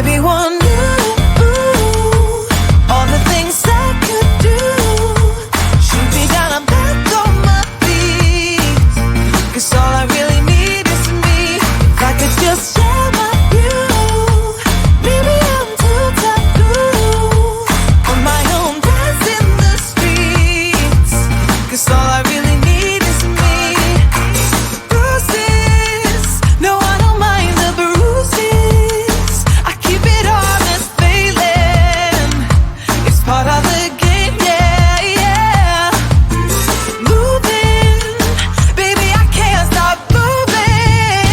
everyone knew all the things I could do, shoot me down, I'm back on my feet. 'Cause all I really need is me. If I could just share my view, maybe I'm too taboo on my own, dance in the streets. 'Cause all I really need is me. Bruises, no, I don't mind the bruises. I keep it honest, failing. It's part of the game, yeah, yeah. Moving, baby, I can't stop moving.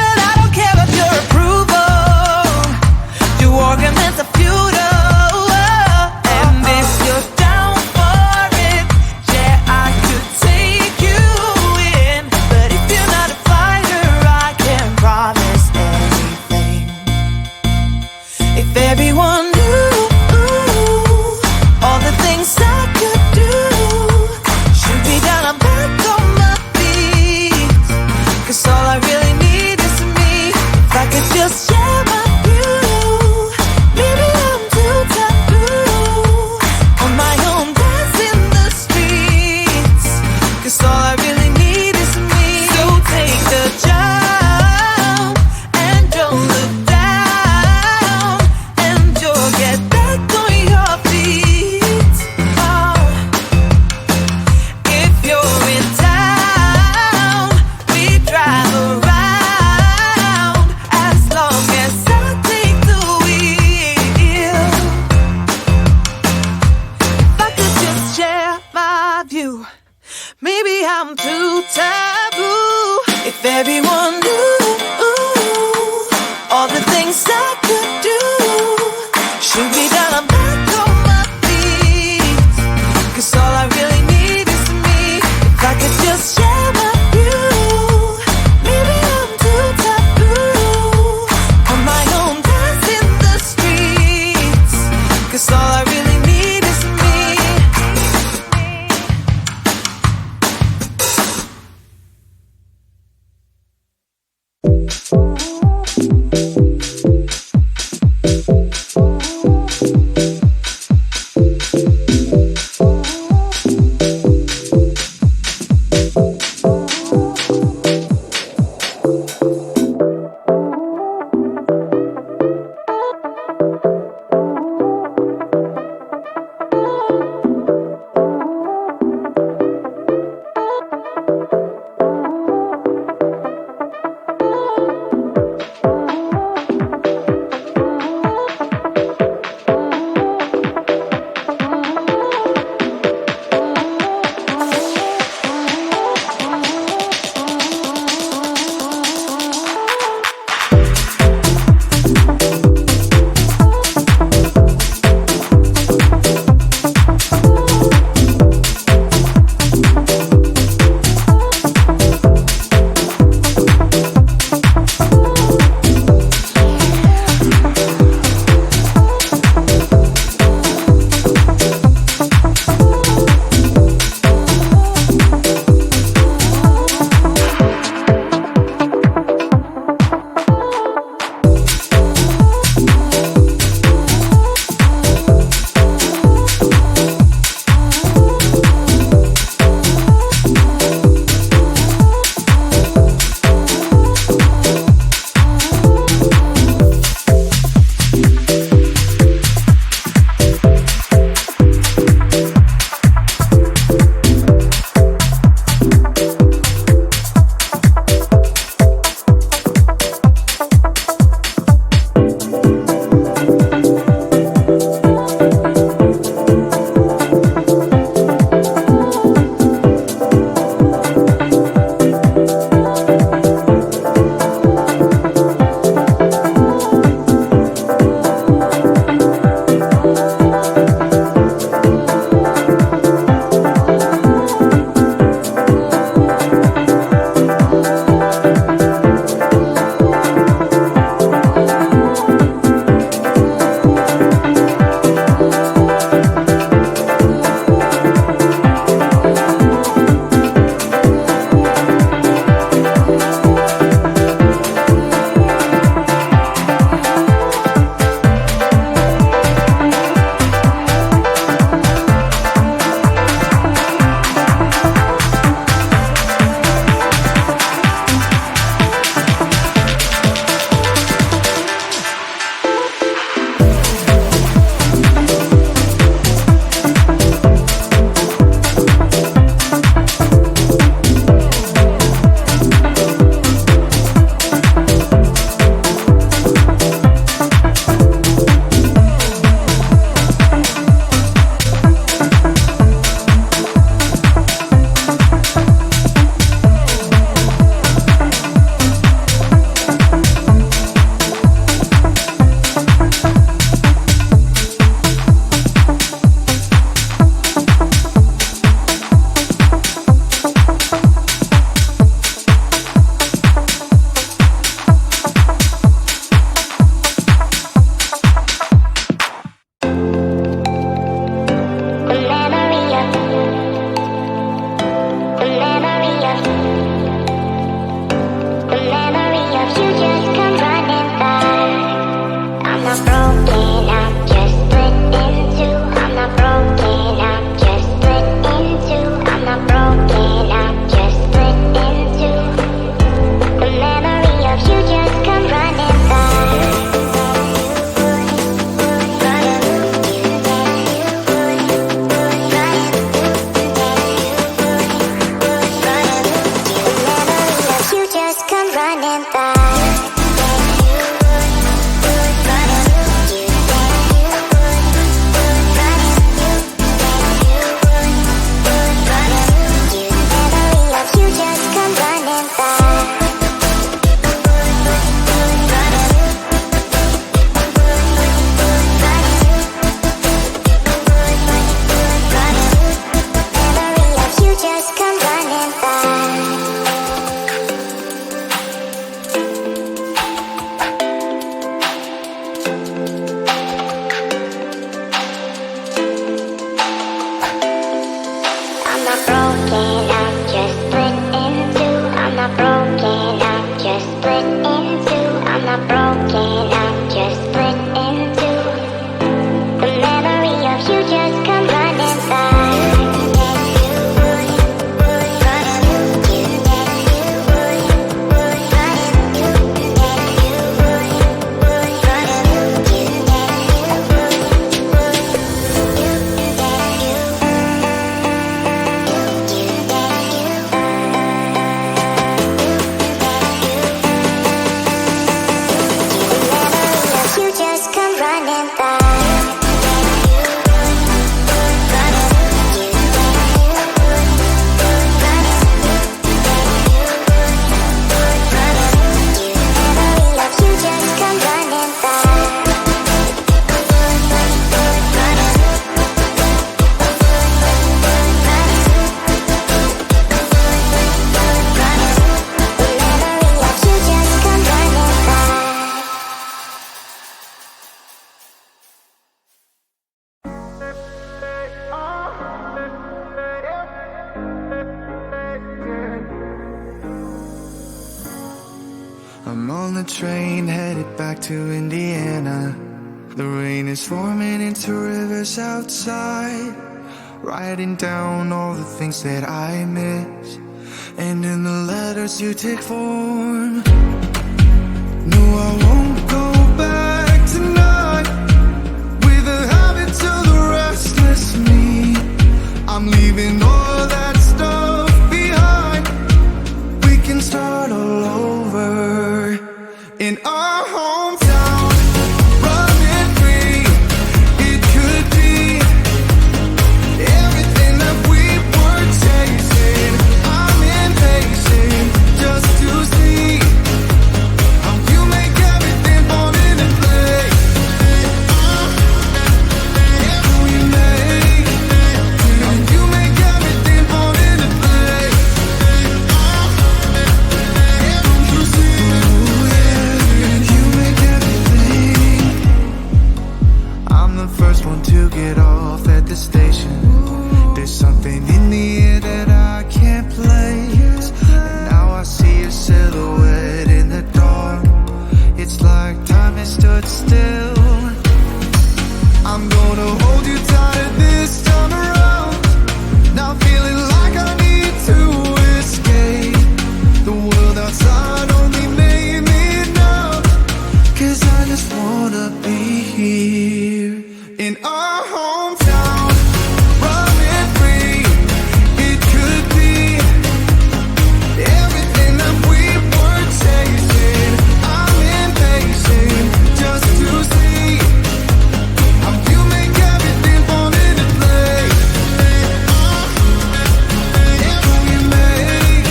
And I don't care about your approval. Your arguments are futile. And if you're down for it, yeah, I could take you in. But if you're not a fighter, I can't promise anything. If everyone knew all the things I could do, shoot me down, I'm back on my feet. 'Cause all I really need is me. If I could just share my view, maybe I'm too taboo on my own, dance in the streets. 'Cause all I really need is me. So take the jump and don't look down, and you'll get back on your feet. Oh, if you're in town, we drive around, as long as I take the wheel. If I could just share my view, maybe I'm too taboo. If everyone knew all the things I could do, shoot me down, I'm back on my feet. 'Cause all I really need is me. If I could just share my view, maybe I'm too taboo on my own, dance in the streets. 'Cause all I really need is me. train headed back to Indiana. The rain is forming into rivers outside, writing down all the things that I miss, and in the letters you take form. No, I won't go back tonight with the habits of the restless me. I'm leaving all that stuff behind. We can start all over in our hometown, running free. It could be everything that we were chasing. I'm impatient just to see how you make everything fall into place. How you make, how you make everything fall into place. You see, ooh, yeah, you make everything. I'm the first one to get off at the station. There's something in the air that I can't place, and now I see your silhouette in the dark. It's like time has stood still. I'm gonna hold you tighter this time around. Now feeling like I need to escape. The world outside only made me numb, 'cause I just wanna be here in our hometown, running free. It could be everything that we were chasing. I'm impatient just to see how you make everything fall into place. How you make,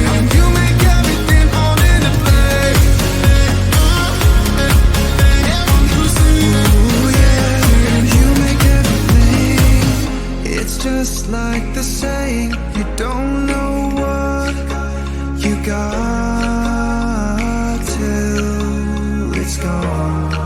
how you make everything fall into place. Ooh, yeah, you make everything. It's just like the saying, you don't know what you got till it's gone.